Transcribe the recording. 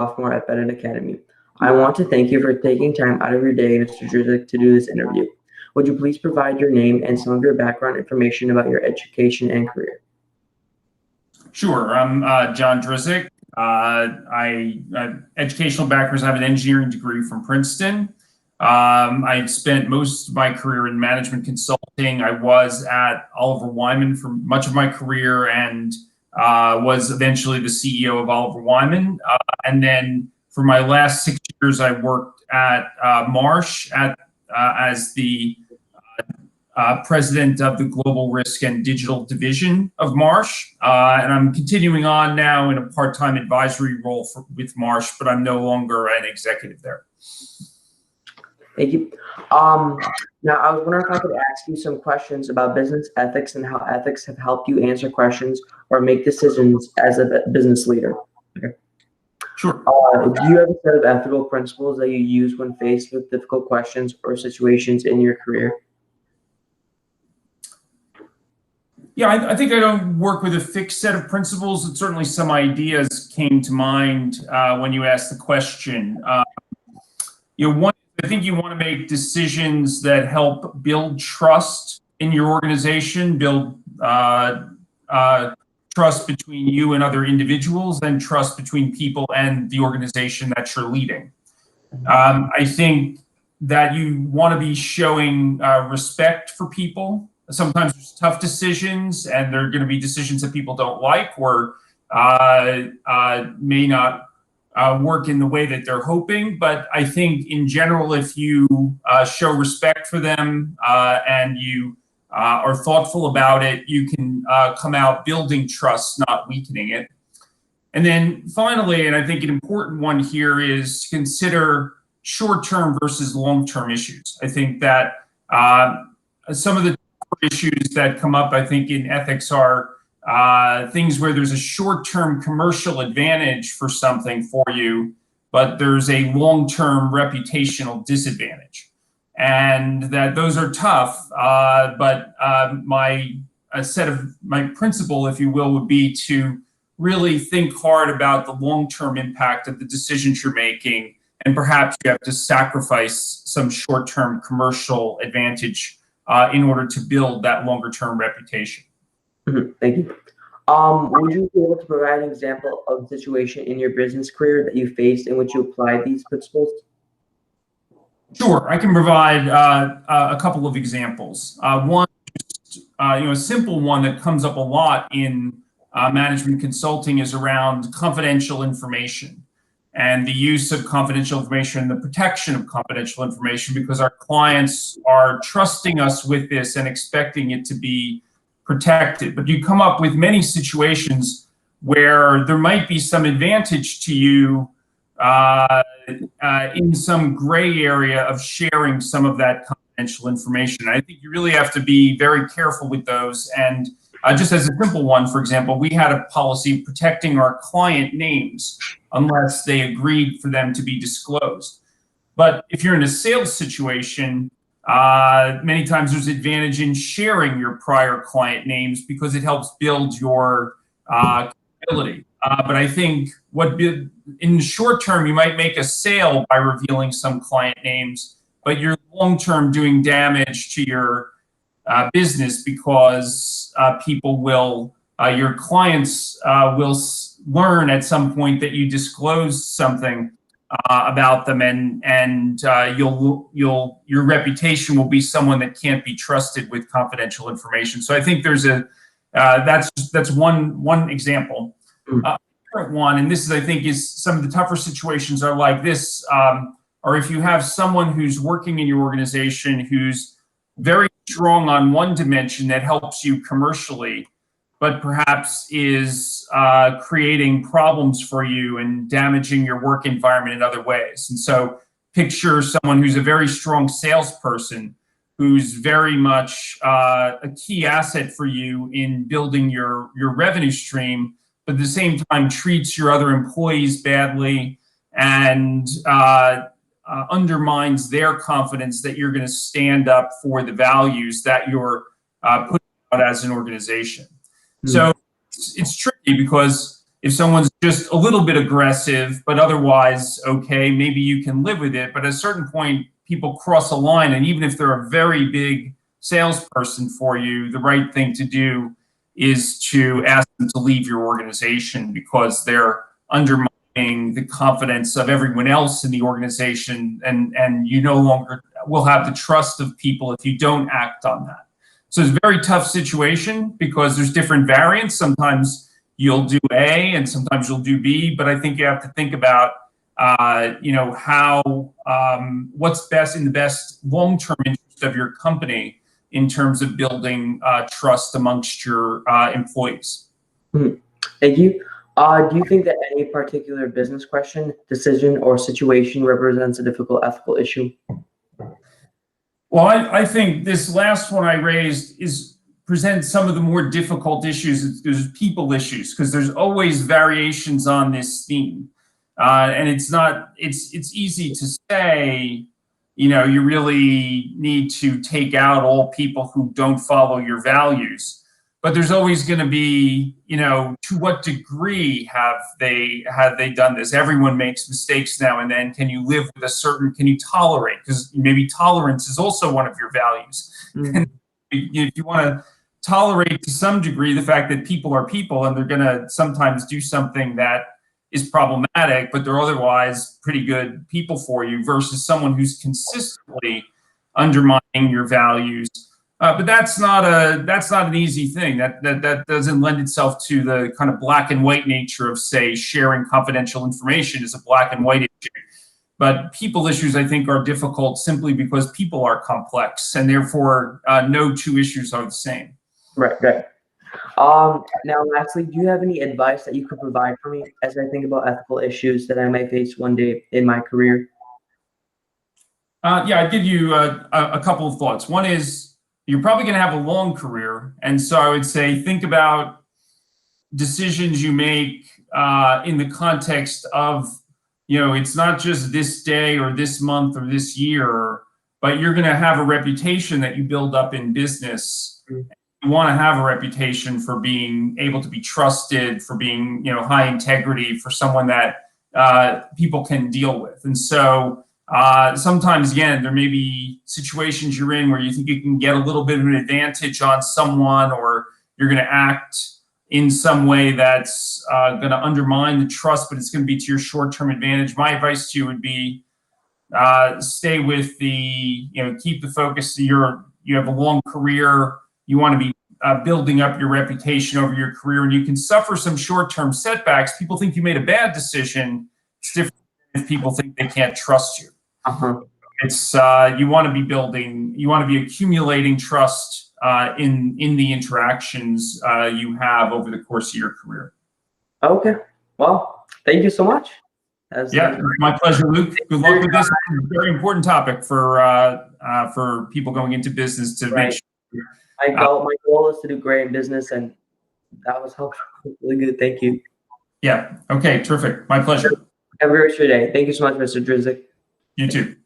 sophomore at Bennett Academy. I want to thank you for taking time out of your day, Mr. Drzik, to do this interview. Would you please provide your name and some of your background information about your education and career? Sure. I'm John Drzik. Educational background, I have an engineering degree from Princeton. I spent most of my career in management consulting. I was at Oliver Wyman for much of my career and was eventually the CEO of Oliver Wyman. And then for my last 6 years, I worked at Marsh as the president of the Global Risk and Digital Division of Marsh. And I'm continuing on now in a part-time advisory role with Marsh, but I'm no longer an executive there. Thank you. Now, I was wondering if I could ask you some questions about business ethics and how ethics have helped you answer questions or make decisions as a business leader. Okay. Sure. Do you have a set of ethical principles that you use when faced with difficult questions or situations in your career? Yeah, I think I don't work with a fixed set of principles, and certainly some ideas came to mind when you asked the question. I think you want to make decisions that help build trust in your organization, build trust between you and other individuals, and trust between people and the organization that you're leading. I think that you want to be showing respect for people. Sometimes there's tough decisions, and there are going to be decisions that people don't like or may not work in the way that they're hoping. But I think in general, if you show respect for them and you are thoughtful about it, you can come out building trust, not weakening it. And then finally, and I think an important one here, is to consider short-term versus long-term issues. I think that some of the issues that come up, I think, in ethics are things where there's a short-term commercial advantage for something for you, but there's a long-term reputational disadvantage. And that those are tough, but my principle, if you will, would be to really think hard about the long-term impact of the decisions you're making, and perhaps you have to sacrifice some short-term commercial advantage in order to build that longer-term reputation. Thank you. Would you be able to provide an example of a situation in your business career that you faced in which you applied these principles? Sure, I can provide a couple of examples. One, a simple one that comes up a lot in management consulting is around confidential information and the use of confidential information, the protection of confidential information, because our clients are trusting us with this and expecting it to be protected. But you come up with many situations where there might be some advantage to you in some gray area of sharing some of that confidential information. I think you really have to be very careful with those. And just as a simple one, for example, we had a policy protecting our client names unless they agreed for them to be disclosed. But if you're in a sales situation, many times there's advantage in sharing your prior client names because it helps build your credibility. But I think in the short term, you might make a sale by revealing some client names, but you're long-term doing damage to your business because your clients will learn at some point that you disclosed something about them, and your reputation will be someone that can't be trusted with confidential information. So I think there's that's one example. Different one, and this is, I think, is some of the tougher situations are like this, or if you have someone who's working in your organization who's very strong on one dimension that helps you commercially, but perhaps is creating problems for you and damaging your work environment in other ways. And so picture someone who's a very strong salesperson, who's very much a key asset for you in building your revenue stream, but at the same time treats your other employees badly and undermines their confidence that you're going to stand up for the values that you're putting out as an organization. So it's tricky because if someone's just a little bit aggressive, but otherwise okay, maybe you can live with it. But at a certain point, people cross a line, and even if they're a very big salesperson for you, the right thing to do is to ask them to leave your organization because they're undermining the confidence of everyone else in the organization, and you no longer will have the trust of people if you don't act on that. So it's a very tough situation because there's different variants. Sometimes you'll do A and sometimes you'll do B, but I think you have to think about how what's best in the best long-term interest of your company in terms of building trust amongst your employees. Thank you. Do you think that any particular business question, decision, or situation represents a difficult ethical issue? Well, I think this last one I raised presents some of the more difficult issues. There's people issues because there's always variations on this theme, and it's easy to say, you really need to take out all people who don't follow your values. But there's always going to be, to what degree have they done this? Everyone makes mistakes now and then. Can you live with can you tolerate? Because maybe tolerance is also one of your values. Mm-hmm. If you want to tolerate to some degree the fact that people are people and they're going to sometimes do something that is problematic, but they're otherwise pretty good people for you, versus someone who's consistently undermining your values. But that's not an easy thing. That doesn't lend itself to the kind of black and white nature of, say, sharing confidential information is a black and white issue. But people issues, I think, are difficult simply because people are complex, and therefore no two issues are the same. Right. Now, lastly, do you have any advice that you could provide for me as I think about ethical issues that I might face one day in my career? Yeah, I'd give you a couple of thoughts. One is, you're probably going to have a long career. And so I would say, think about decisions you make in the context of, it's not just this day or this month or this year, but you're going to have a reputation that you build up in business. Mm-hmm. You want to have a reputation for being able to be trusted, for being, high integrity, for someone that people can deal with. And so sometimes, again, there may be situations you're in where you think you can get a little bit of an advantage on someone, or you're going to act in some way that's going to undermine the trust, but it's going to be to your short-term advantage. My advice to you would be stay with keep the focus. You have a long career. You want to be building up your reputation over your career, and you can suffer some short-term setbacks. People think you made a bad decision. It's different if people think they can't trust you. Uh-huh. It's you want to be accumulating trust in the interactions you have over the course of your career. Okay. Well, thank you so much. My pleasure, Luke. Good luck with this. It's a very important topic for people going into business to make sure. My goal is to do great in business, and that was helpful. Really good. Thank you. Yeah. Okay. Terrific. My pleasure. Have a great day. Thank you so much, Mr. Drzik. You too.